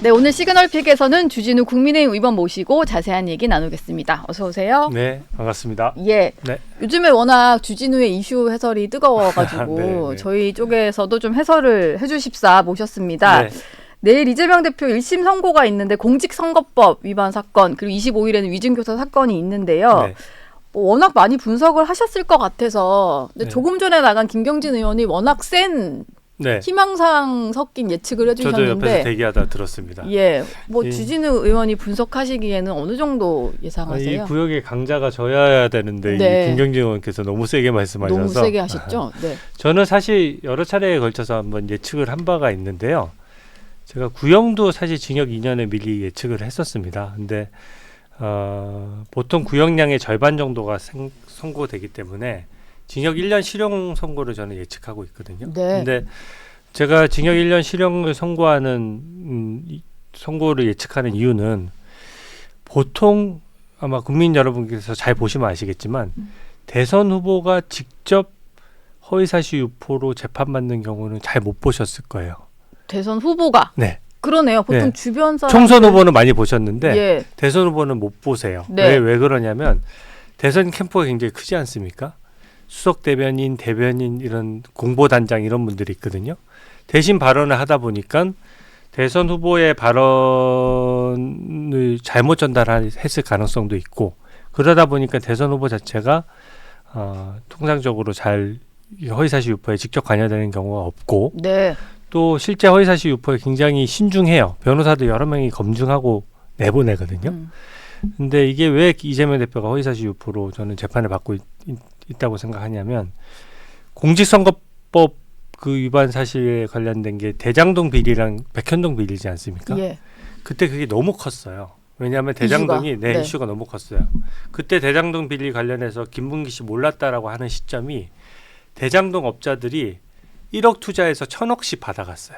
네, 오늘 시그널픽에서는 주진우 국민의힘 의원 모시고 자세한 얘기 나누겠습니다. 어서 오세요. 네, 반갑습니다. 예. 네. 요즘에 워낙 주진우의 이슈 해설이 뜨거워가지고 네, 네. 저희 쪽에서도 좀 해설을 해주십사 모셨습니다. 네. 내일 이재명 대표 1심 선고가 있는데 공직선거법 위반 사건 그리고 25일에는 위증교사 사건이 있는데요. 네. 워낙 많이 분석을 하셨을 것 같아서 근데 네. 조금 전에 나간 김경진 의원이 워낙 센 네. 희망사항 섞인 예측을 저도 해주셨는데 옆에서 대기하다 들었습니다. 예, 뭐 예. 주진우 의원이 분석하시기에는 어느 정도 예상하세요? 이 구역의 강자가 저야 되는데 네. 이 김경진 의원께서 너무 세게 말씀하셔서 너무 세게 하셨죠? 네. 저는 사실 여러 차례에 걸쳐서 한번 예측을 한 바가 있는데요. 제가 구형도 사실 징역 2년에 미리 예측을 했었습니다. 근데 보통 구형량의 절반 정도가 선고되기 때문에 징역 1년 실형 선고를 저는 예측하고 있거든요. 네. 근데 제가 징역 1년 실형을 선고하는 선고를 예측하는 이유는 보통 아마 국민 여러분께서 잘 보시면 아시겠지만 대선 후보가 직접 허위사실 유포로 재판받는 경우는 잘 못 보셨을 거예요. 대선 후보가 네. 그러네요. 보통 네. 주변 사람 총선 후보는 많이 보셨는데 예. 대선 후보는 못 보세요. 네. 왜 그러냐면 대선 캠프가 굉장히 크지 않습니까? 수석 대변인, 대변인 이런 공보단장 이런 분들이 있거든요. 대신 발언을 하다 보니까 대선 후보의 발언을 잘못 전달했을 가능성도 있고 그러다 보니까 대선 후보 자체가 통상적으로 잘 허위사실 유포에 직접 관여되는 경우가 없고 네. 또 실제 허위사실 유포에 굉장히 신중해요. 변호사도 여러 명이 검증하고 내보내거든요. 근데 이게 왜 이재명 대표가 허위사실 유포로 저는 재판을 받고 있다고 생각하냐면 공직선거법 그 위반 사실에 관련된 게 대장동 비리랑 백현동 비리지 않습니까? 예. 그때 그게 너무 컸어요. 왜냐하면 대장동이 이슈가 너무 컸어요. 그때 대장동 비리 관련해서 김문기 씨 몰랐다라고 하는 시점이 대장동 업자들이 1억 투자해서 1,000억씩 받아갔어요.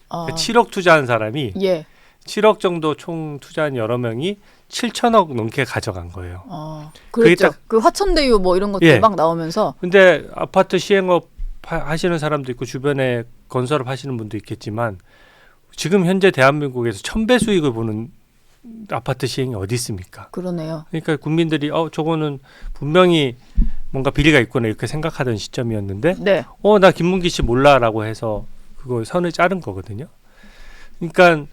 그러니까 7억 투자한 사람이 예. 7억 정도 총 투자한 여러 명이 7천억 넘게 가져간 거예요. 그랬죠. 그 화천대유 뭐 이런 것들 예. 막 나오면서 근데 아파트 시행업 하시는 사람도 있고 주변에 건설업 하시는 분도 있겠지만 지금 현재 대한민국에서 1,000배 수익을 보는 아파트 시행이 어디 있습니까? 그러네요. 그러니까 국민들이 저거는 분명히 뭔가 비리가 있구나 이렇게 생각하던 시점이었는데 네. 나 김문기 씨 몰라라고 해서 그거 선을 자른 거거든요. 그러니까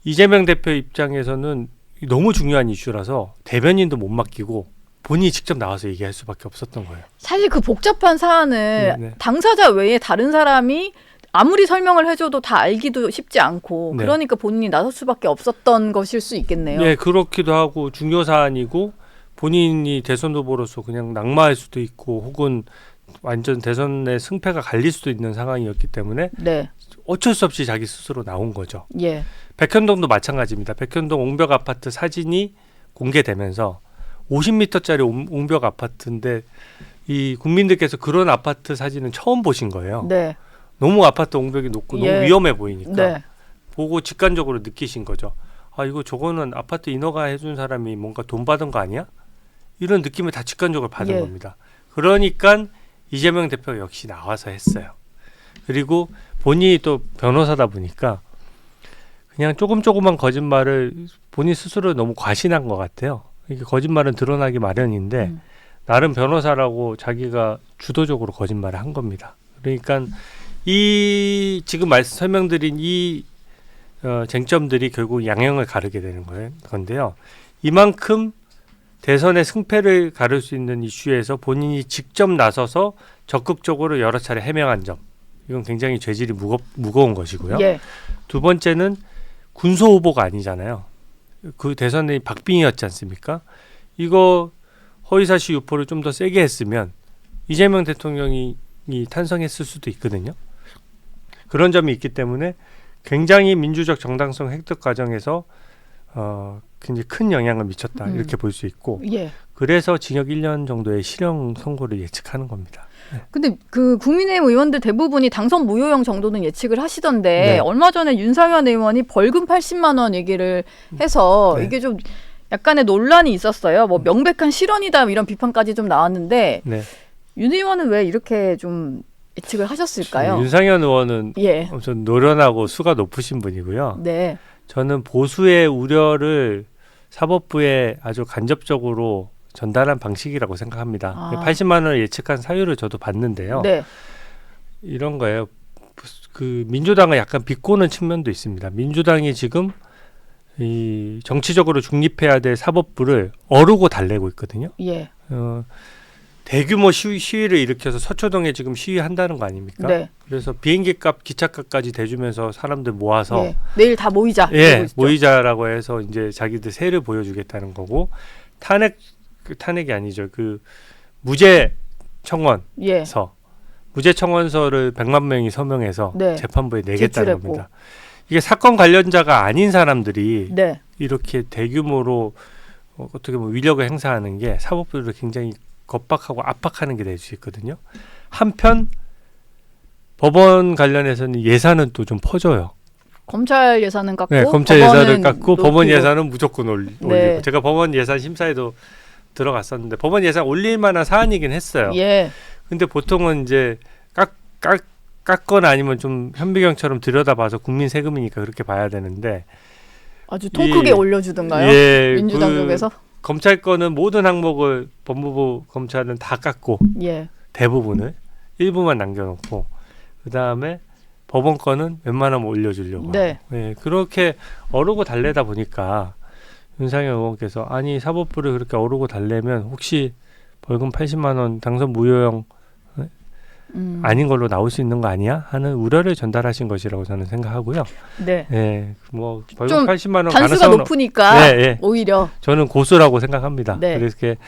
이재명 대표 입장에서는 너무 중요한 이슈라서 대변인도 못 맡기고 본인이 직접 나와서 얘기할 수밖에 없었던 거예요. 사실 그 복잡한 사안을 네. 당사자 외에 다른 사람이 아무리 설명을 해줘도 다 알기도 쉽지 않고 네. 그러니까 본인이 나설 수밖에 없었던 것일 수 있겠네요. 네, 그렇기도 하고 중요 사안이고 본인이 대선 후보로서 그냥 낙마할 수도 있고 혹은 완전 대선의 승패가 갈릴 수도 있는 상황이었기 때문에 네. 어쩔 수 없이 자기 스스로 나온 거죠. 예. 백현동도 마찬가지입니다. 백현동 옹벽 아파트 사진이 공개되면서 50m짜리 옹벽 아파트인데 이 국민들께서 그런 아파트 사진은 처음 보신 거예요. 네. 너무 아파트 옹벽이 높고 예. 너무 위험해 보이니까 네. 보고 직관적으로 느끼신 거죠. 이거 저거는 아파트 인허가 해준 사람이 뭔가 돈 받은 거 아니야? 이런 느낌을 다 직관적으로 받은 예. 겁니다. 그러니까 이재명 대표가 역시 나와서 했어요. 그리고 본인이 또 변호사다 보니까 그냥 조그만 거짓말을 본인 스스로 너무 과신한 것 같아요. 이게 거짓말은 드러나기 마련인데 나름 변호사라고 자기가 주도적으로 거짓말을 한 겁니다. 그러니까 이 지금 설명드린 이 쟁점들이 결국 양형을 가르게 되는 건데요. 이만큼 대선의 승패를 가를 수 있는 이슈에서 본인이 직접 나서서 적극적으로 여러 차례 해명한 점, 이건 굉장히 죄질이 무거운 것이고요. 예. 두 번째는 군소 후보가 아니잖아요. 그 대선이 박빙이었지 않습니까? 이거 허위사실 유포를 좀 더 세게 했으면 이재명 대통령이 탄생했을 수도 있거든요. 그런 점이 있기 때문에 굉장히 민주적 정당성 획득 과정에서 굉장히 큰 영향을 미쳤다 이렇게 볼 수 있고 예. 그래서 징역 1년 정도의 실형 선고를 예측하는 겁니다. 네. 근데 그 국민의힘 의원들 대부분이 당선 무효형 정도는 예측을 하시던데 네. 얼마 전에 윤상현 의원이 벌금 80만 원 얘기를 해서 네. 이게 좀 약간의 논란이 있었어요. 뭐 명백한 실언이다 이런 비판까지 좀 나왔는데 네. 윤 의원은 왜 이렇게 좀 예측을 하셨을까요? 윤상현 의원은 예. 엄청 노련하고 수가 높으신 분이고요. 네. 저는 보수의 우려를 사법부에 아주 간접적으로 전달한 방식이라고 생각합니다. 아. 80만 원을 예측한 사유를 저도 봤는데요. 네. 이런 거예요. 그 민주당은 약간 비꼬는 측면도 있습니다. 민주당이 지금 이 정치적으로 중립해야 될 사법부를 어르고 달래고 있거든요. 예. 대규모 시위를 일으켜서 서초동에 지금 시위한다는 거 아닙니까? 네. 그래서 비행기값, 기차값까지 대주면서 사람들 모아서 예. 내일 다 모이자. 이러고 예, 있죠. 모이자라고 해서 이제 자기들 세를 보여주겠다는 거고 탄핵이 아니죠. 그 무죄 청원서 예. 무죄 청원서를 100만 명이 서명해서 네. 재판부에 내겠다는 제출했고. 겁니다. 이게 사건 관련자가 아닌 사람들이 네. 이렇게 대규모로 어떻게 보면 위력을 행사하는 게 사법부를 굉장히 겁박하고 압박하는 게 될 수 있거든요. 한편 법원 관련해서는 예산은 또 좀 퍼져요. 검찰 예산은 깎고 네, 검찰 예산을 깎고 법원 높이고. 예산은 무조건 올리고 네. 제가 법원 예산 심사에도 들어갔었는데 법원 예산 올릴 만한 사안이긴 했어요. 예. 근데 보통은 이제 깎거나 아니면 좀 현미경처럼 들여다봐서 국민 세금이니까 그렇게 봐야 되는데 아주 통 크게 올려주던가요? 예, 민주당 그 쪽에서? 검찰 거는 모든 항목을 법무부 검찰은 다 깎고 예. 대부분을 일부만 남겨놓고 그 다음에 법원 거는 웬만하면 올려주려고 네. 하고. 예, 그렇게 어르고 달래다 보니까 윤상현 의원께서 아니 사법부를 그렇게 어르고 달래면 혹시 벌금 80만 원 당선 무효형 아닌 걸로 나올 수 있는 거 아니야? 하는 우려를 전달하신 것이라고 저는 생각하고요. 네. 예, 뭐 벌금 좀 80만 원 단수가 가능성은 높으니까 네, 예. 오히려 저는 고수라고 생각합니다. 네. 그래서 이렇게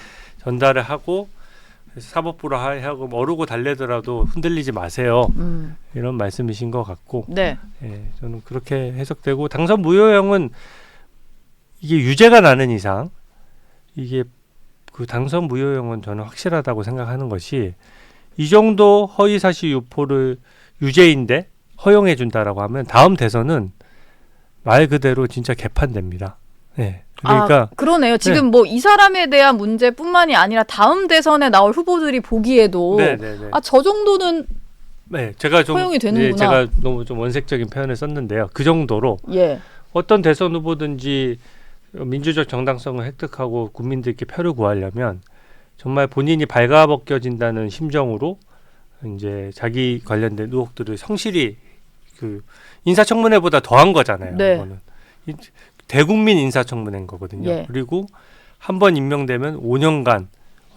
전달을 하고 사법부로 하고 어르고 달래더라도 흔들리지 마세요. 이런 말씀이신 것 같고, 네. 예, 저는 그렇게 해석되고 당선 무효형은 이게 유죄가 나는 이상 이게 그 당선 무효형은 저는 확실하다고 생각하는 것이 이 정도 허위사실 유포를 유죄인데 허용해 준다라고 하면 다음 대선은 말 그대로 진짜 개판됩니다. 네. 그러니까 그러네요. 지금 네. 뭐 이 사람에 대한 문제뿐만이 아니라 다음 대선에 나올 후보들이 보기에도 네네네. 저 정도는 네, 제가 좀 허용이 되는구나. 제가 너무 좀 원색적인 표현을 썼는데요. 그 정도로 예. 어떤 대선 후보든지 민주적 정당성을 획득하고 국민들께 표를 구하려면 정말 본인이 발가벗겨진다는 심정으로 이제 자기 관련된 의혹들을 성실히 그 인사청문회보다 더한 거잖아요. 네. 이거는 대국민 인사청문회인 거거든요. 예. 그리고 한 번 임명되면 5년간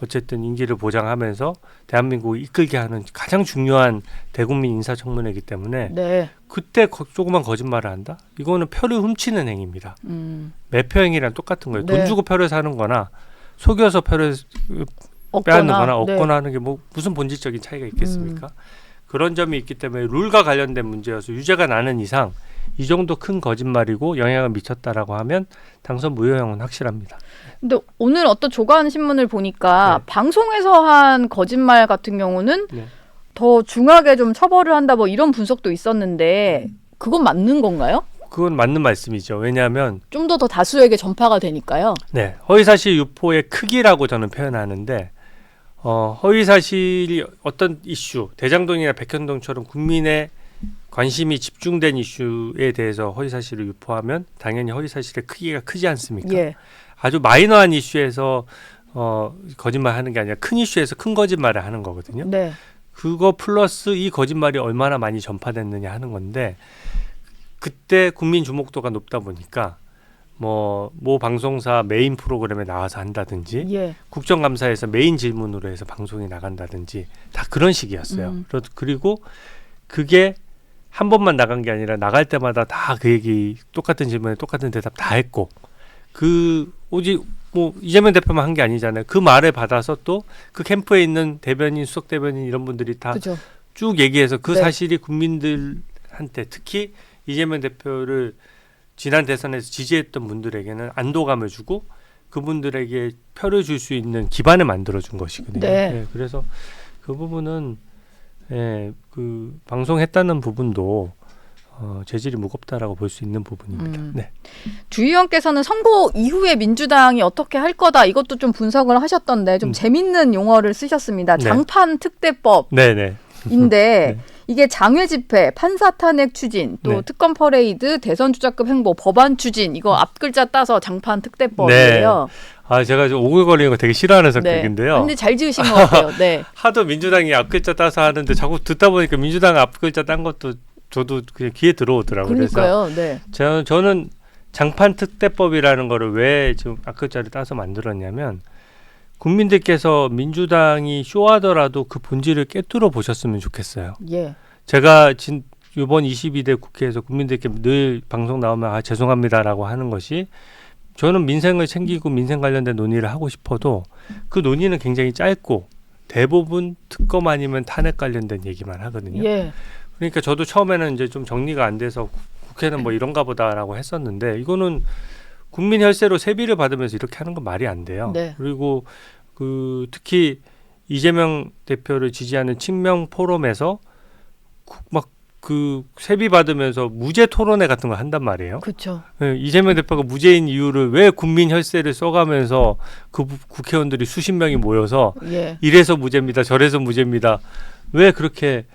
어쨌든 임기를 보장하면서 대한민국을 이끌게 하는 가장 중요한 대국민 인사청문회이기 때문에 네. 그때 조그만 거짓말을 한다? 이거는 표를 훔치는 행위입니다. 매표 행위랑 똑같은 거예요. 네. 돈 주고 표를 사는 거나 속여서 표를 빼앗는 거나 얻거나 하는 게 뭐 무슨 본질적인 차이가 있겠습니까? 그런 점이 있기 때문에 룰과 관련된 문제여서 유죄가 나는 이상 이 정도 큰 거짓말이고 영향을 미쳤다라고 하면 당선 무효형은 확실합니다. 근데 오늘 어떤 조간 신문을 보니까 네. 방송에서 한 거짓말 같은 경우는 네. 더 중하게 좀 처벌을 한다 뭐 이런 분석도 있었는데 그건 맞는 건가요? 그건 맞는 말씀이죠. 왜냐하면 좀 더 다수에게 전파가 되니까요. 네, 허위사실 유포의 크기라고 저는 표현하는데 허위사실이 어떤 이슈, 대장동이나 백현동처럼 국민의 관심이 집중된 이슈에 대해서 허위사실을 유포하면 당연히 허위사실의 크기가 크지 않습니까? 예. 아주 마이너한 이슈에서 거짓말하는 게 아니라 큰 이슈에서 큰 거짓말을 하는 거거든요. 네. 그거 플러스 이 거짓말이 얼마나 많이 전파됐느냐 하는 건데 그때 국민 주목도가 높다 보니까 모 방송사 메인 프로그램에 나와서 한다든지 예. 국정감사에서 메인 질문으로 해서 방송이 나간다든지 다 그런 식이었어요. 그리고 그게 한 번만 나간 게 아니라 나갈 때마다 다 그 얘기 똑같은 질문에 똑같은 대답 다 했고 오직 뭐 이재명 대표만 한 게 아니잖아요. 그 말을 받아서 또 그 캠프에 있는 대변인, 수석 대변인 이런 분들이 다 쭉 얘기해서 그 네. 사실이 국민들한테 특히 이재명 대표를 지난 대선에서 지지했던 분들에게는 안도감을 주고 그분들에게 표를 줄 수 있는 기반을 만들어준 것이거든요. 네. 네, 그래서 그 부분은 그 방송했다는 부분도 재질이 무겁다라고 볼 수 있는 부분입니다. 네. 주 의원께서는 선거 이후에 민주당이 어떻게 할 거다 이것도 좀 분석을 하셨던데 좀 재밌는 용어를 쓰셨습니다. 네. 장판 특대법인데 네네. 네. 이게 장외 집회, 판사 탄핵 추진, 또 네. 특검 퍼레이드, 대선 주자급 행보, 법안 추진 이거 앞글자 따서 장판 특대법이에요. 제가 좀 오글거리는 거 되게 싫어하는 성격인데요. 근데 잘 지으신 것 같아요. 네. 하도 민주당이 앞글자 따서 하는데 자꾸 듣다 보니까 민주당 앞글자 딴 것도 저도 그냥 귀에 들어오더라고요. 그러니까요. 네. 그래서 저는 장판 특대법이라는 거를 왜 지금 앞글자를 따서 만들었냐면 국민들께서 민주당이 쇼하더라도 그 본질을 꿰뚫어 보셨으면 좋겠어요. 예. 제가 이번 22대 국회에서 국민들께 늘 방송 나오면 죄송합니다라고 하는 것이 저는 민생을 챙기고 민생 관련된 논의를 하고 싶어도 그 논의는 굉장히 짧고 대부분 특검 아니면 탄핵 관련된 얘기만 하거든요. 예. 그러니까 저도 처음에는 이제 좀 정리가 안 돼서 국회는 뭐 이런가 보다라고 했었는데 이거는 국민 혈세로 세비를 받으면서 이렇게 하는 건 말이 안 돼요. 네. 그리고 특히 이재명 대표를 지지하는 친명 포럼에서 막 세비 받으면서 무죄 토론회 같은 거 한단 말이에요. 그렇죠. 이재명 대표가 무죄인 이유를 왜 국민 혈세를 써가면서 그 국회의원들이 수십 명이 모여서 예. 이래서 무죄입니다. 저래서 무죄입니다. 왜 그렇게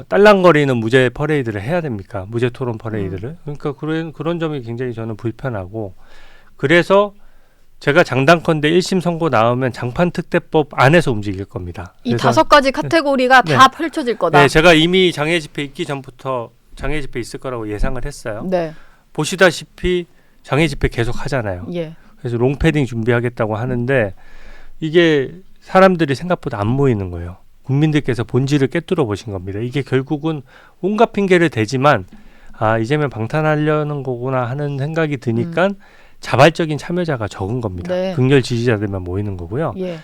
딸랑거리는 무죄 퍼레이드를 해야 됩니까? 무죄 토론 퍼레이드를. 그러니까 그런 점이 굉장히 저는 불편하고 그래서 제가 장단컨대 1심 선고 나오면 장판 특대법 안에서 움직일 겁니다. 이 5가지 카테고리가 네. 다 펼쳐질 거다. 네, 제가 이미 장애 집회 있기 전부터 장애 집회 있을 거라고 예상을 했어요. 네. 보시다시피 장애 집회 계속 하잖아요. 예. 그래서 롱패딩 준비하겠다고 하는데 이게 사람들이 생각보다 안 모이는 거예요. 국민들께서 본질을 꿰뚫어 보신 겁니다. 이게 결국은 온갖 핑계를 대지만 이재명 방탄하려는 거구나 하는 생각이 드니까 자발적인 참여자가 적은 겁니다. 네. 극렬 지지자들만 모이는 거고요. 예.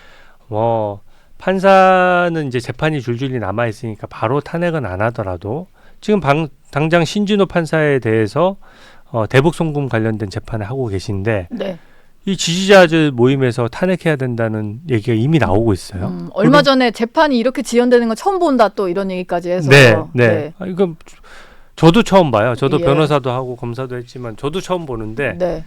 판사는 이제 재판이 줄줄이 남아 있으니까 바로 탄핵은 안 하더라도 지금 당장 신진호 판사에 대해서 대북 송금 관련된 재판을 하고 계신데 네. 이 지지자들 모임에서 탄핵해야 된다는 얘기가 이미 나오고 있어요. 얼마 전에 재판이 이렇게 지연되는 건 처음 본다 또 이런 얘기까지 해서. 네. 이거 저도 처음 봐요. 저도 예. 변호사도 하고 검사도 했지만 저도 처음 보는데 네.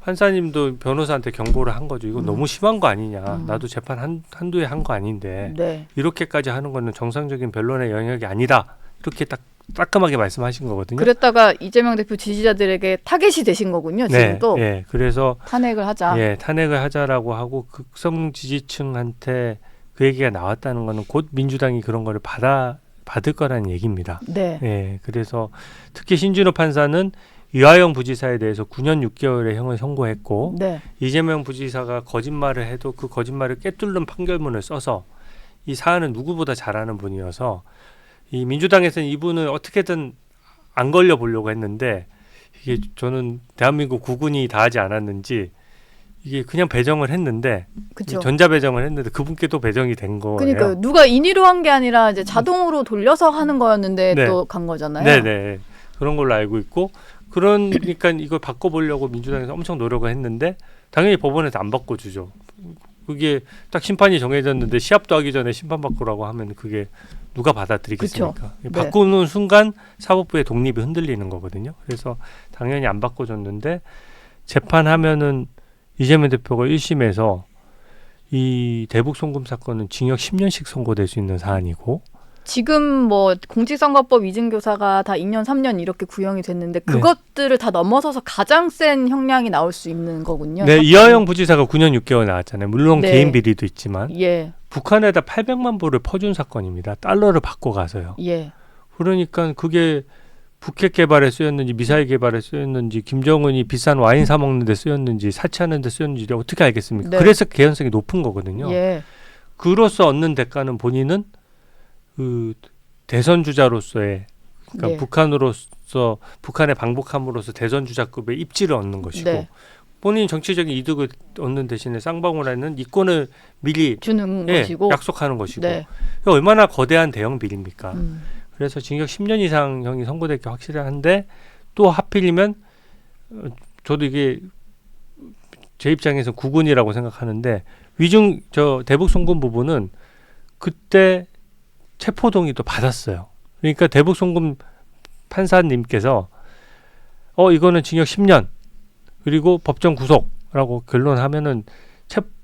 판사님도 변호사한테 경고를 한 거죠. 이거 너무 심한 거 아니냐. 나도 재판 한두 해 한 거 아닌데 네. 이렇게까지 하는 거는 정상적인 변론의 영역이 아니다. 이렇게 딱 따끔하게 말씀하신 거거든요. 그랬다가 이재명 대표 지지자들에게 타겟이 되신 거군요. 지금 또 네. 그래서 탄핵을 하자. 탄핵을 하자라고 하고 극성 지지층한테 그 얘기가 나왔다는 거는 곧 민주당이 그런 거를 받을 거라는 얘기입니다. 네. 그래서 특히 신진호 판사는 이화영 부지사에 대해서 9년 6개월의 형을 선고했고 네. 이재명 부지사가 거짓말을 해도 그 거짓말을 꿰뚫는 판결문을 써서 이 사안은 누구보다 잘하는 분이어서 이 민주당에서는 이분을 어떻게든 안 걸려 보려고 했는데 이게 저는 대한민국 국군이 다 하지 않았는지 이게 그냥 배정을 했는데 그쵸. 전자 배정을 했는데 그분께 또 배정이 된 거예요. 그러니까 누가 인위로 한 게 아니라 이제 자동으로 돌려서 하는 거였는데 네. 또 간 거잖아요. 네네. 그런 걸로 알고 있고 그러니까 이걸 바꿔보려고 민주당에서 엄청 노력을 했는데 당연히 법원에서 안 바꿔주죠. 그게 딱 심판이 정해졌는데 시합도 하기 전에 심판 바꾸라고 하면 그게 누가 받아들이겠습니까? 네. 바꾸는 순간 사법부의 독립이 흔들리는 거거든요. 그래서 당연히 안 바꿔줬는데 재판하면은 이재명 대표가 1심에서 이 대북 송금 사건은 징역 10년씩 선고될 수 있는 사안이고 지금 뭐 공직선거법 위증교사가 다 2년, 3년 이렇게 구형이 됐는데 그것들을 다 넘어서서 가장 센 형량이 나올 수 있는 거군요. 네, 이화영 부지사가 9년 6개월 나왔잖아요. 물론 네. 개인 비리도 있지만 예. 북한에다 800만 불을 퍼준 사건입니다. 달러를 바꿔 가서요. 예. 그러니까 그게 북핵 개발에 쓰였는지 미사일 개발에 쓰였는지 김정은이 비싼 와인 사 먹는 데 쓰였는지 사치하는 데 쓰였는지 어떻게 알겠습니까? 네. 그래서 개연성이 높은 거거든요. 예. 그로서 얻는 대가는 본인은 그 대선 주자로서의 그러니까 네. 북한으로서 북한에 방북함으로써 대선 주자급의 입지를 얻는 것이고 네. 본인이 정치적인 이득을 얻는 대신에 쌍방울에는 이권을 미리 주는 것이고 약속하는 것이고 네. 얼마나 거대한 대형 비리입니까? 음. 그래서 징역 10년 이상형이 선고될 게 확실한데 또 하필이면 저도 이게 제 입장에서 구군이라고 생각하는데 대북 송금 부분은 그때 체포동의도 받았어요. 그러니까 대북 송금 판사님께서 이거는 징역 10년 그리고 법정 구속라고 결론하면은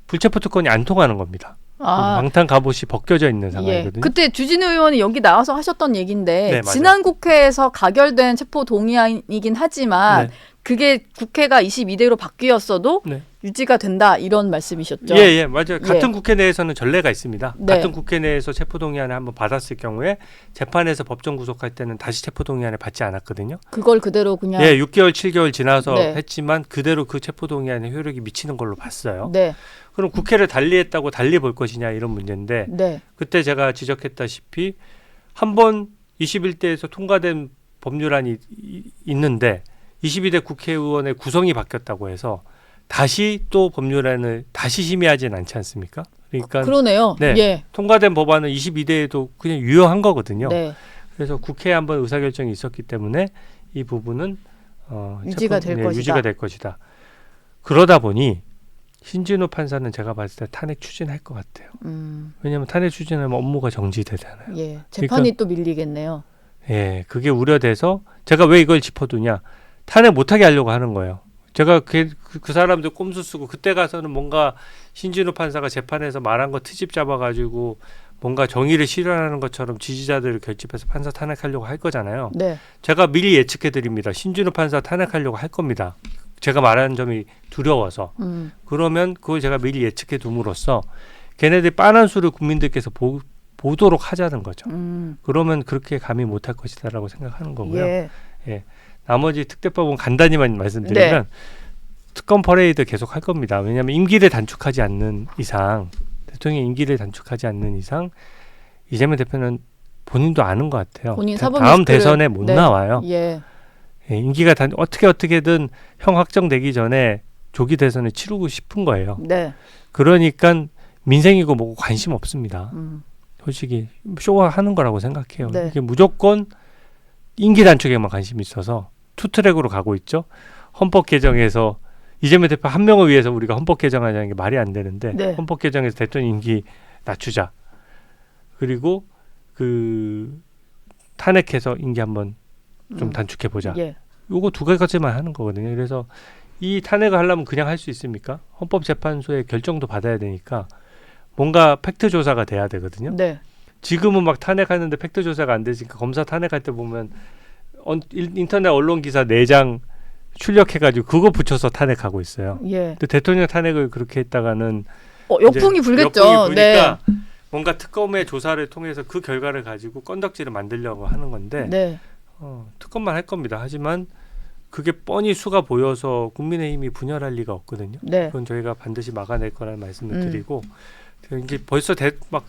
불체포 특권이 안 통하는 겁니다. 방탄 갑옷이 벗겨져 있는 예. 상황이거든요. 그때 주진우 의원이 여기 나와서 하셨던 얘기인데 네, 맞아요. 지난 국회에서 가결된 체포 동의안이긴 하지만 네. 그게 국회가 22대로 바뀌었어도 네. 유지가 된다 이런 말씀이셨죠. 예, 맞아요. 예. 같은 국회 내에서는 전례가 있습니다. 네. 같은 국회 내에서 체포동의안을 한번 받았을 경우에 재판에서 법정 구속할 때는 다시 체포동의안을 받지 않았거든요. 그걸 그대로 그냥 예, 6개월, 7개월 지나서 네. 했지만 그대로 그 체포동의안의 효력이 미치는 걸로 봤어요. 네. 그럼 국회를 달리했다고 달리 볼 것이냐 이런 문제인데 네. 그때 제가 지적했다시피 한 번 21대에서 통과된 법률안이 있는데 22대 국회의원의 구성이 바뀌었다고 해서 다시 또 법률안을 다시 심의하진 않지 않습니까? 그러니까 그러네요. 네. 예. 통과된 법안은 22대에도 그냥 유효한 거거든요. 네. 그래서 국회에 한번 의사결정이 있었기 때문에 이 부분은 유지가 될 것이다. 유지가 될 것이다. 그러다 보니 신진우 판사는 제가 봤을 때 탄핵 추진할 것 같아요. 왜냐하면 탄핵 추진하면 업무가 정지되잖아요. 예. 재판이 또 밀리겠네요. 예, 그게 우려돼서 제가 왜 이걸 짚어두냐. 탄핵 못하게 하려고 하는 거예요. 제가 그 사람들 꼼수 쓰고 그때 가서는 뭔가 신진우 판사가 재판에서 말한 거 트집 잡아가지고 뭔가 정의를 실현하는 것처럼 지지자들을 결집해서 판사 탄핵하려고 할 거잖아요. 네. 제가 미리 예측해드립니다. 신진우 판사 탄핵하려고 할 겁니다. 제가 말하는 점이 두려워서. 그러면 그걸 제가 미리 예측해 둠으로써 걔네들이 빤한 수를 국민들께서 보도록 하자는 거죠. 그러면 그렇게 감히 못할 것이다라고 생각하는 거고요. 예. 예. 나머지 특대법은 간단히만 말씀드리면 네. 특검 퍼레이드 계속 할 겁니다. 왜냐하면 임기를 단축하지 않는 이상 대통령이 임기를 단축하지 않는 이상 이재명 대표는 본인도 아는 것 같아요. 본인 사법 다음 리스크를- 대선에 못 네. 나와요. 예. 예, 임기가 어떻게든 형 확정되기 전에 조기 대선을 치르고 싶은 거예요. 네. 그러니까 민생이고 뭐고 관심 없습니다. 솔직히 쇼하는 거라고 생각해요. 네. 이게 무조건 임기 단축에만 관심이 있어서 투트랙으로 가고 있죠. 헌법 개정에서 이재명 대표 한 명을 위해서 우리가 헌법 개정하자는 게 말이 안 되는데 네. 헌법 개정에서 대통령 임기 낮추자. 그리고 그 탄핵해서 임기 한번 좀 단축해 보자. 예. 요거 두 가지만 하는 거거든요. 그래서 이 탄핵을 하려면 그냥 할 수 있습니까? 헌법재판소의 결정도 받아야 되니까 뭔가 팩트 조사가 돼야 되거든요. 네. 지금은 막 탄핵하는데 팩트 조사가 안 되니까 검사 탄핵할 때 보면 인터넷 언론 기사 4장 출력해가지고 그거 붙여서 탄핵하고 있어요. 예. 근데 대통령 탄핵을 그렇게 했다가는 역풍이 불겠죠. 역풍이 부니까 네. 뭔가 특검의 조사를 통해서 그 결과를 가지고 건덕지를 만들려고 하는 건데 네. 특검만 할 겁니다. 하지만 그게 뻔히 수가 보여서 국민의힘이 분열할 리가 없거든요. 네. 그건 저희가 반드시 막아낼 거라는 말씀을 드리고 이게 벌써 막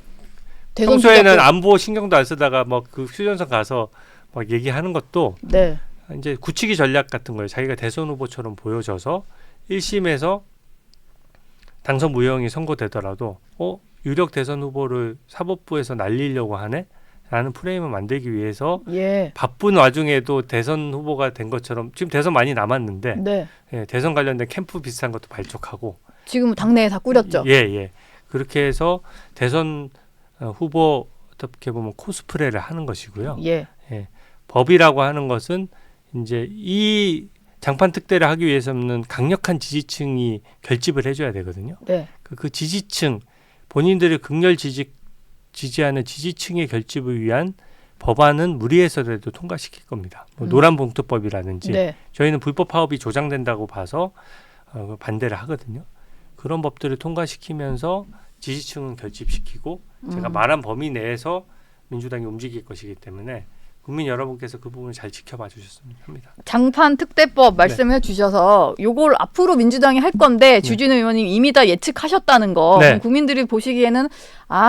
대선 평소에는 주자고- 안보 신경도 안 쓰다가 막 그 휴전선 가서 막 얘기하는 것도 네. 이제 굳히기 전략 같은 거예요. 자기가 대선 후보처럼 보여져서 1심에서 당선 무효형이 선고되더라도 유력 대선 후보를 사법부에서 날리려고 하네? 라는 프레임을 만들기 위해서 예. 바쁜 와중에도 대선 후보가 된 것처럼 지금 대선 많이 남았는데 네. 예, 대선 관련된 캠프 비슷한 것도 발족하고 지금 당내에 다 꾸렸죠. 예. 그렇게 해서 대선 후보 어떻게 보면 코스프레를 하는 것이고요. 예. 법이라고 하는 것은 이제 이 장판 특대를 하기 위해서는 강력한 지지층이 결집을 해줘야 되거든요. 네. 그 지지층 본인들을 극렬 지지하는 지지층의 결집을 위한 법안은 무리해서라도 통과시킬 겁니다. 뭐 노란봉투법이라든지 네. 저희는 불법 파업이 조장된다고 봐서 반대를 하거든요. 그런 법들을 통과시키면서 지지층은 결집시키고 제가 말한 범위 내에서 민주당이 움직일 것이기 때문에 국민 여러분께서 그 부분을 잘 지켜봐 주셨으면 합니다. 장판 특대법 말씀해 주셔서 요걸 앞으로 민주당이 할 건데 주진우 의원님 이미 다 예측하셨다는 거 네. 국민들이 보시기에는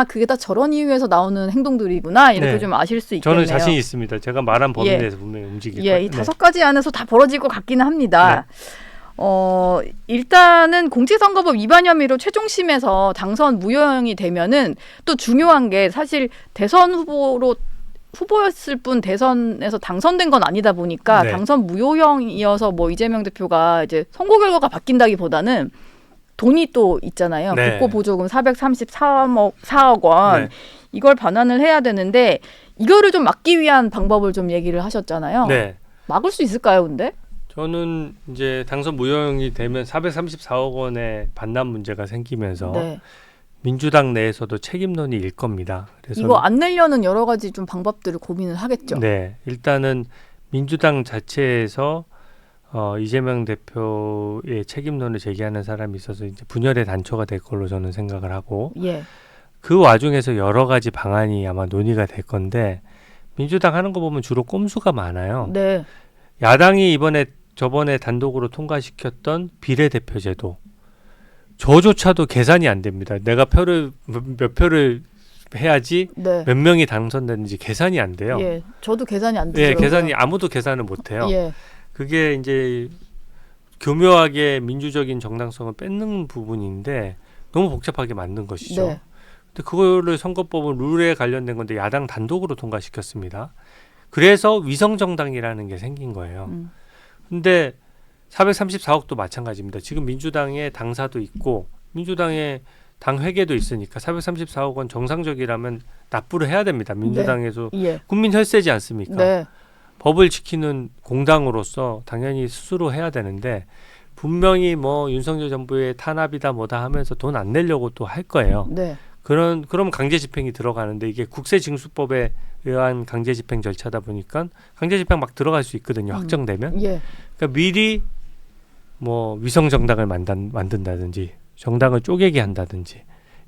그게 다 저런 이유에서 나오는 행동들이구나 이렇게 네. 좀 아실 수 있겠네요. 저는 자신 있습니다. 제가 말한 범위 예. 내에서 분명히 움직일 예, 거예요. 이 5가지 안에서 다 벌어질 것 같기는 합니다. 네. 일단은 공직선거법 위반 혐의로 최종심에서 당선 무효형이 되면은 또 중요한 게 사실 대선 후보였을 뿐 대선에서 당선된 건 아니다 보니까 네. 당선 무효형이어서 뭐 이재명 대표가 이제 선거 결과가 바뀐다기보다는 돈이 또 있잖아요. 네. 국고 보조금 434억 원. 네. 이걸 반환을 해야 되는데 이거를 좀 막기 위한 방법을 좀 얘기를 하셨잖아요. 네. 막을 수 있을까요, 근데? 저는 이제 당선 무효형이 되면 434억 원의 반납 문제가 생기면서 네. 민주당 내에서도 책임론이 일 겁니다. 그래서 이거 안 내려는 여러 가지 좀 방법들을 고민을 하겠죠. 네, 일단은 민주당 자체에서 이재명 대표의 책임론을 제기하는 사람이 있어서 이제 분열의 단초가 될 걸로 저는 생각을 하고 예. 그 와중에서 여러 가지 방안이 아마 논의가 될 건데 민주당 하는 거 보면 주로 꼼수가 많아요. 네. 야당이 저번에 단독으로 통과시켰던 비례대표제도 저조차도 계산이 안 됩니다. 내가 몇 표를 해야지 네. 몇 명이 당선되는지 계산이 안 돼요. 예. 저도 계산이 안 네, 되더라고요. 아무도 계산을 못 해요. 예. 그게 이제 교묘하게 민주적인 정당성을 뺏는 부분인데 너무 복잡하게 만든 것이죠. 네. 근데 그거를 선거법은 룰에 관련된 건데 야당 단독으로 통과시켰습니다. 그래서 위성정당이라는 게 생긴 거예요. 근데 434억도 마찬가지입니다. 지금 민주당의 당사도 있고 민주당의 당 회계도 있으니까 434억 원 정상적이라면 납부를 해야 됩니다. 민주당에서 예. 국민 혈세지 않습니까? 네. 법을 지키는 공당으로서 당연히 스스로 해야 되는데 분명히 뭐 윤석열 정부의 탄압이다 뭐다 하면서 돈 안 내려고 또 할 거예요. 네. 그럼 강제 집행이 들어가는데 이게 국세징수법에 의한 강제 집행 절차다 보니까 강제 집행 막 들어갈 수 있거든요. 확정되면. 예. 그러니까 미리 뭐 위성 정당을 만든다든지 정당을 쪼개게 한다든지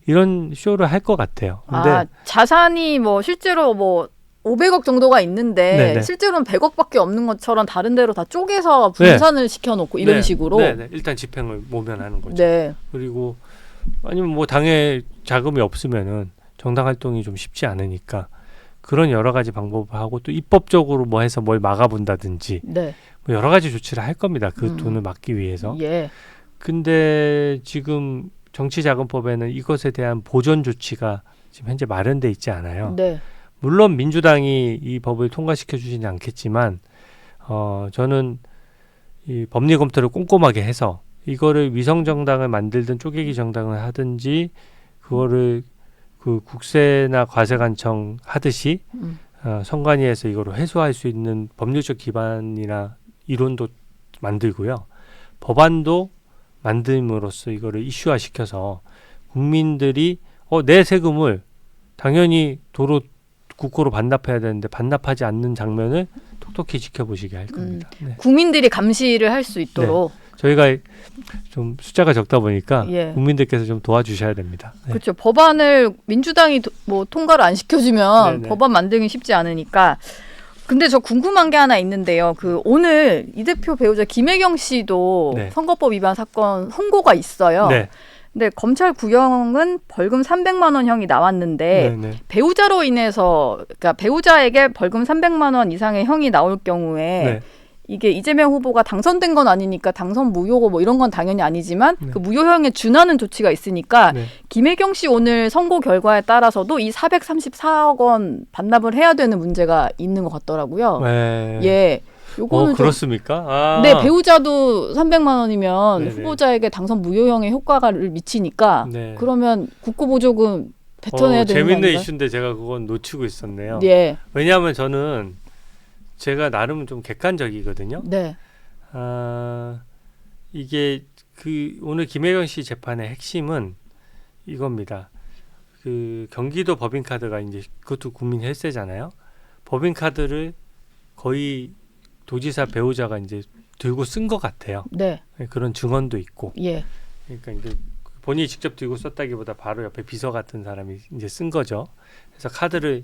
이런 쇼를 할 것 같아요. 근데 자산이 뭐 실제로 뭐 500억 정도가 있는데 네네. 실제로는 100억밖에 없는 것처럼 다른 데로 다 쪼개서 분산을 시켜놓고 이런 네, 식으로. 네. 일단 집행을 모면하는 거죠. 네. 그리고 아니면 뭐 당에 자금이 없으면은 정당 활동이 좀 쉽지 않으니까 그런 여러 가지 방법을 하고 또 입법적으로 뭐 해서 뭘 막아본다든지 네. 뭐 여러 가지 조치를 할 겁니다. 그 돈을 막기 위해서. 예. 근데 지금 정치자금법에는 이것에 대한 보전 조치가 지금 현재 마련돼 있지 않아요. 네. 물론 민주당이 이 법을 통과시켜 주지는 않겠지만 저는 이 법리 검토를 꼼꼼하게 해서 이거를 위성 정당을 만들든 쪼개기 정당을 하든지 그거를 그 국세나 과세관청 하듯이 선관위에서 이거를 회수할 수 있는 법률적 기반이나 이론도 만들고요. 법안도 만듦으로써 이거를 이슈화 시켜서 국민들이 내 세금을 당연히 국고로 반납해야 되는데 반납하지 않는 장면을 톡톡히 지켜보시게 할 겁니다. 네. 국민들이 감시를 할 수 있도록. 저희가 좀 숫자가 적다 보니까 예. 국민들께서 좀 도와주셔야 됩니다. 네. 그렇죠. 법안을 민주당이 뭐 통과를 안 시켜주면 네네. 법안 만들기 쉽지 않으니까. 근데 저 궁금한 게 하나 있는데요. 오늘 이 대표 배우자 김혜경 씨도 네. 선거법 위반 사건 선고가 있어요. 네. 근데 검찰 구형은 벌금 300만 원형이 나왔는데 네. 배우자로 인해서 그러니까 배우자에게 벌금 300만 원 이상의 형이 나올 경우에 네. 이게 이재명 후보가 당선된 건 아니니까 당선 무효고 뭐 이런 건 당연히 아니지만 네. 그 무효형에 준하는 조치가 있으니까 네. 김혜경 씨 오늘 선고 결과에 따라서도 이 434억 원 반납을 해야 되는 문제가 있는 것 같더라고요. 네. 예. 요거는 좀 그렇습니까? 네, 배우자도 300만 원이면 네네. 후보자에게 당선 무효형의 효과를 미치니까 네. 그러면 국고보조금 뱉어내야 되는 거 재밌는 아닌가요? 이슈인데 제가 그건 놓치고 있었네요. 예. 왜냐하면 저는 제가 나름 좀 객관적이거든요. 네. 이게 오늘 김혜경 씨 재판의 핵심은 이겁니다. 그 경기도 법인카드가 이제 그것도 국민 혈세잖아요. 법인카드를 거의 도지사 배우자가 이제 들고 쓴 것 같아요. 네. 그런 증언도 있고. 예. 그러니까 이제 본인이 직접 들고 썼다기보다 바로 옆에 비서 같은 사람이 이제 쓴 거죠. 그래서 카드를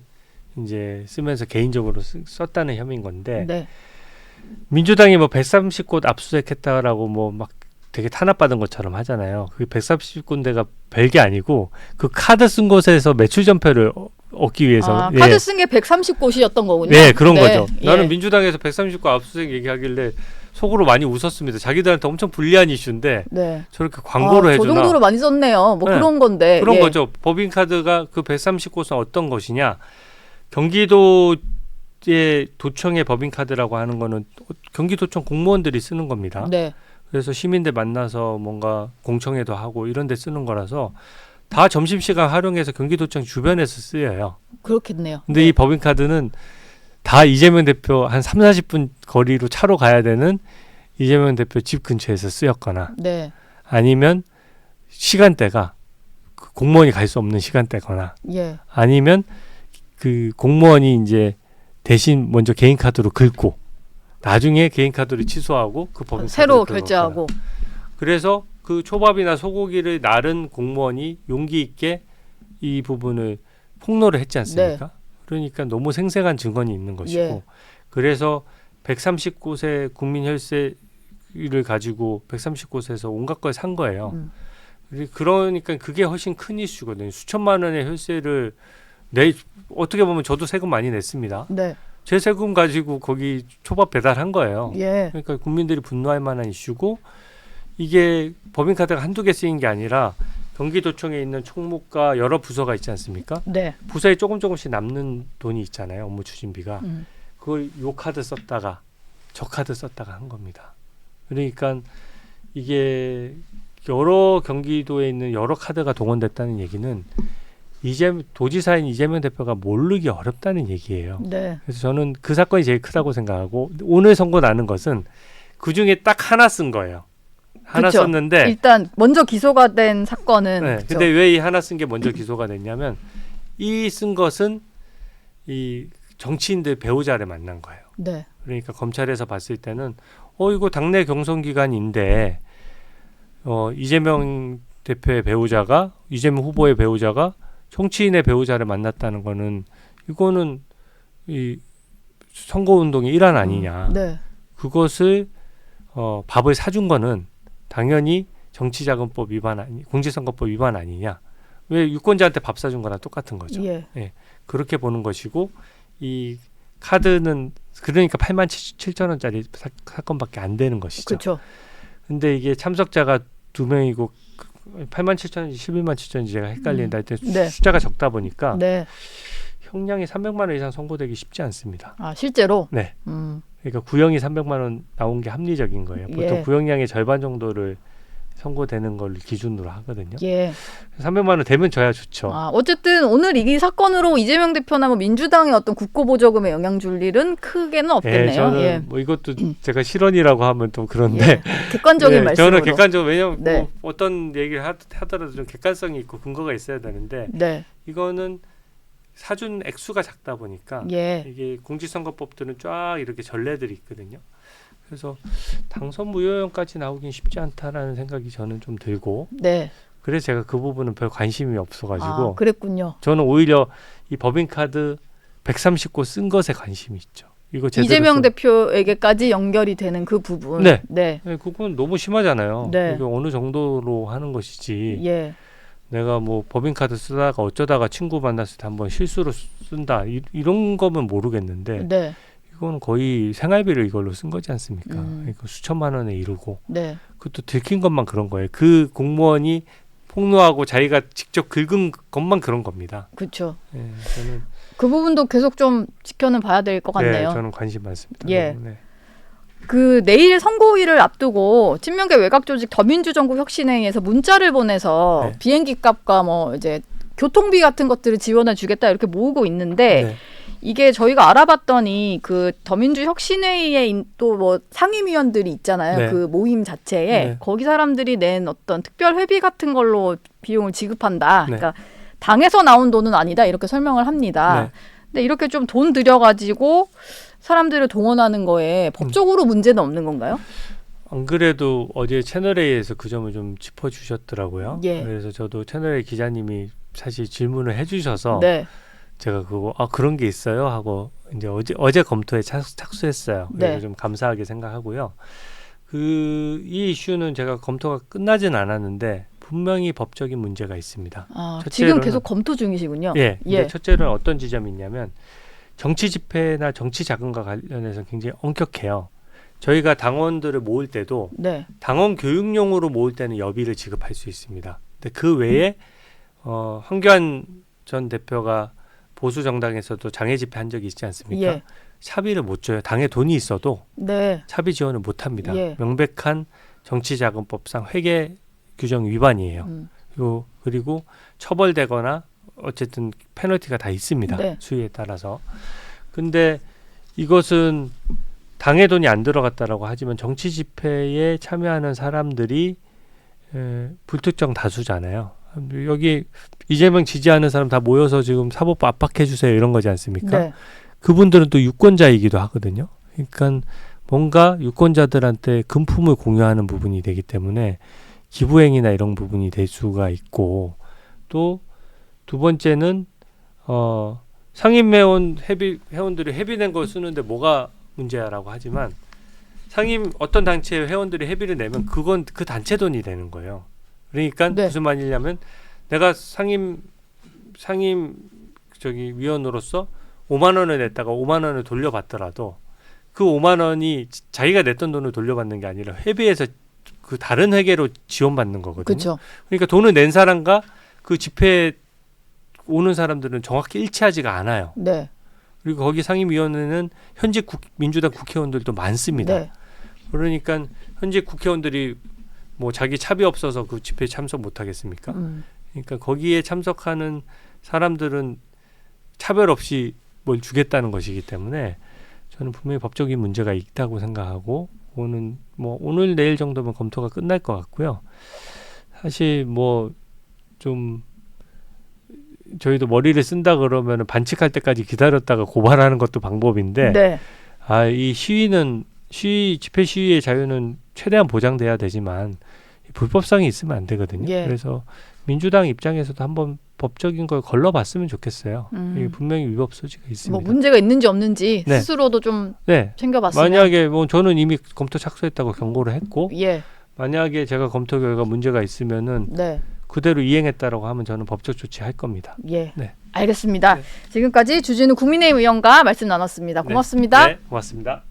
이제 쓰면서 개인적으로 썼다는 혐의인 건데 네. 민주당이 뭐 130곳 압수수색했다라고 뭐 막 되게 탄압받은 것처럼 하잖아요. 그 130군데가 별게 아니고 그 카드 쓴 곳에서 매출 전표를 얻기 위해서 카드 쓴 게 130곳이었던 거군요. 네, 그런 거죠. 예. 나는 민주당에서 130곳 압수수색 얘기하길래 속으로 많이 웃었습니다. 자기들한테 엄청 불리한 이슈인데 네. 저렇게 광고를 해주나. 저 정도로 많이 썼네요. 뭐 네. 그런 건데. 그런 예. 거죠. 법인카드가 그 130곳은 어떤 것이냐. 경기도의 도청의 법인카드라고 하는 거는 경기도청 공무원들이 쓰는 겁니다. 네. 그래서 시민들 만나서 뭔가 공청회도 하고 이런 데 쓰는 거라서 다 점심시간 활용해서 경기도청 주변에서 쓰여요. 그렇겠네요. 근데 네. 이 법인카드는 다 이재명 대표 한 3, 40분 거리로 차로 가야 되는 이재명 대표 집 근처에서 쓰였거나 네. 아니면 시간대가 그 공무원이 갈 수 없는 시간대거나 예. 아니면 그 공무원이 이제 대신 먼저 개인 카드로 긁고 나중에 개인 카드를 취소하고 그 법인 새로 카드를 결제하고. 그래서 그 초밥이나 소고기를 나른 공무원이 용기 있게 이 부분을 폭로를 했지 않습니까? 그러니까 너무 생생한 증언이 있는 것이고 예. 그래서 130곳의 국민 혈세를 가지고 130곳에서 온갖 걸 산 거예요. 그러니까 그게 훨씬 큰 이슈거든요. 수천만 원의 혈세를 어떻게 보면 저도 세금 많이 냈습니다. 네. 제 세금 가지고 거기 초밥 배달한 거예요. 예. 그러니까 국민들이 분노할 만한 이슈고 이게 법인카드가 한두 개 쓰인 게 아니라 경기도청에 있는 총무과 여러 부서가 있지 않습니까? 네. 부서에 조금씩 남는 돈이 있잖아요. 업무 추진비가. 그걸 요 카드 썼다가 저 카드 썼다가 한 겁니다. 그러니까 이게 여러 경기도에 있는 여러 카드가 동원됐다는 얘기는 도지사인 이재명 대표가 모르기 어렵다는 얘기예요. 네. 그래서 저는 그 사건이 제일 크다고 생각하고 오늘 선고 나는 것은 그중에 딱 하나 쓴 거예요. 하나 그쵸. 썼는데 일단 먼저 기소가 된 사건은 네, 그쵸. 근데 왜 이 하나 쓴 게 먼저 기소가 됐냐면 이 쓴 것은 이 정치인들 배우자를 만난 거예요. 네. 그러니까 검찰에서 봤을 때는 이거 당내 경선 기간인데 이재명 대표의 배우자가 이재명 후보의 배우자가 정치인의 배우자를 만났다는 거는 이거는 이 선거운동의 일환 아니냐. 네. 그것을 밥을 사준 거는 당연히 정치자금법 위반 공직선거법 위반 아니냐. 왜 유권자한테 밥 사준 거랑 똑같은 거죠. 예. 그렇게 보는 것이고 이 카드는 그러니까 87,000원짜리 사건밖에 안 되는 것이죠. 그렇죠. 근데 이게 참석자가 2명이고 87,000원인지 117,000원인지 제가 헷갈린다. 하여튼 네. 숫자가 적다 보니까 네. 형량이 300만 원 이상 선고되기 쉽지 않습니다. 아, 실제로? 네. 그러니까 구형이 300만 원 나온 게 합리적인 거예요. 보통 예. 구형량의 절반 정도를 선고되는 걸 기준으로 하거든요. 예. 300만 원 되면 줘야 좋죠. 아, 어쨌든 오늘 이 사건으로 이재명 대표나 뭐 민주당의 어떤 국고보조금에 영향 줄 일은 크게는 없겠네요. 저는 예. 뭐 이것도 제가 실언이라고 하면 또 그런데 예. 객관적인 말씀으로. 저는 객관적으로 왜냐하면 네. 뭐 어떤 얘기를 하더라도 좀 객관성이 있고 근거가 있어야 되는데 네. 이거는 사준 액수가 작다 보니까 예. 이게 공직선거법들은 쫙 이렇게 전례들이 있거든요. 그래서 당선 무효형까지 나오긴 쉽지 않다라는 생각이 저는 좀 들고 네. 그래서 제가 그 부분은 별 관심이 없어가지고 아, 그랬군요. 저는 오히려 이 법인카드 130곳 쓴 것에 관심이 있죠. 이거 제대로 이재명 대표에게까지 연결이 되는 그 부분. 네. 네. 그건 너무 심하잖아요. 네. 이게 어느 정도로 하는 것이지. 예. 내가 뭐 법인카드 쓰다가 어쩌다가 친구 만났을 때 한번 실수로 쓴다 이런 거면 모르겠는데 네. 이건 거의 생활비를 이걸로 쓴 거지 않습니까? 그러니까 수천만 원에 이르고 네. 그것도 들킨 것만 그런 거예요. 그 공무원이 폭로하고 자기가 직접 긁은 것만 그런 겁니다. 그렇죠. 네, 저는 그 부분도 계속 좀 지켜는 봐야 될 것 같네요. 네, 저는 관심 많습니다. 예. 너무, 네. 그 내일 선고일을 앞두고 친명계 외곽 조직 더민주전국혁신회의에서 문자를 보내서 네. 비행기 값과 뭐 이제 교통비 같은 것들을 지원해 주겠다 이렇게 모으고 있는데 네. 이게 저희가 알아봤더니 그 더민주혁신회의에 또 뭐 상임위원들이 있잖아요. 네. 그 모임 자체에 네. 거기 사람들이 낸 어떤 특별 회비 같은 걸로 비용을 지급한다. 네. 그러니까 당에서 나온 돈은 아니다 이렇게 설명을 합니다. 네. 근데 이렇게 좀 돈 들여가지고 사람들을 동원하는 거에 법적으로 문제는 없는 건가요? 안 그래도 어제 채널A에서 그 점을 좀 짚어주셨더라고요. 예. 그래서 저도 채널A 기자님이 사실 질문을 해주셔서 네. 제가 그거 그런 게 있어요 하고 이제 어제 검토에 착수했어요. 그래서 네. 좀 감사하게 생각하고요. 이 이슈는 제가 검토가 끝나진 않았는데 분명히 법적인 문제가 있습니다. 아, 지금 첫째로는- 계속 검토 중이시군요. 예. 근데 예. 첫째로는 어떤 지점이 있냐면 정치 집회나 정치 자금과 관련해서 굉장히 엄격해요. 저희가 당원들을 모을 때도 네. 당원 교육용으로 모을 때는 여비를 지급할 수 있습니다. 근데 그 외에 황교안 전 대표가 보수 정당에서도 장애 집회 한 적이 있지 않습니까? 예. 차비를 못 줘요. 당에 돈이 있어도 네. 차비 지원을 못 합니다. 예. 명백한 정치자금법상 회계 규정 위반이에요. 그리고 처벌되거나 어쨌든 페널티가 다 있습니다. 네. 수위에 따라서. 근데 이것은 당의 돈이 안 들어갔다라고 하지만 정치 집회에 참여하는 사람들이 불특정 다수잖아요. 여기 이재명 지지하는 사람 다 모여서 지금 사법부 압박해 주세요 이런 거지 않습니까? 네. 그분들은 또 유권자이기도 하거든요. 그러니까 뭔가 유권자들한테 금품을 공유하는 부분이 되기 때문에 기부행위나 이런 부분이 될 수가 있고, 또 두 번째는 상임회원 회원들이 회비낸 걸 쓰는데 뭐가 문제야라고 하지만, 어떤 단체 회원들이 회비를 내면 그건 그 단체 돈이 되는 거예요. 그러니까 네. 무슨 말이냐면, 내가 상임 위원으로서 5만 원을 냈다가 5만 원을 돌려받더라도 그 5만 원이 자기가 냈던 돈을 돌려받는 게 아니라 회비에서 그 다른 회계로 지원받는 거거든요. 그렇죠. 그러니까 돈을 낸 사람과 그 집회에 오는 사람들은 정확히 일치하지가 않아요. 네. 그리고 거기 상임위원회는 현직 민주당 국회의원들도 많습니다. 네. 그러니까 현직 국회의원들이 뭐 자기 차비 없어서 그 집회에 참석 못 하겠습니까? 그러니까 거기에 참석하는 사람들은 차별 없이 뭘 주겠다는 것이기 때문에 저는 분명히 법적인 문제가 있다고 생각하고, 오늘 내일 정도면 검토가 끝날 것 같고요. 사실 뭐 좀 저희도 머리를 쓴다 그러면 반칙할 때까지 기다렸다가 고발하는 것도 방법인데, 네. 이 집회 시위의 자유는 최대한 보장돼야 되지만 불법성이 있으면 안 되거든요. 예. 그래서 민주당 입장에서도 한번 법적인 걸 걸러봤으면 좋겠어요. 이게 분명히 위법 소지가 있습니다. 뭐 문제가 있는지 없는지 네. 스스로도 좀 네. 챙겨봤으면. 만약에 뭐 저는 이미 검토 착수했다고 경고를 했고, 예. 만약에 제가 검토 결과 문제가 있으면은 네. 그대로 이행했다라고 하면 저는 법적 조치할 겁니다. 예. 네. 알겠습니다. 네. 지금까지 주진우 국민의힘 의원과 말씀 나눴습니다. 고맙습니다. 네, 고맙습니다.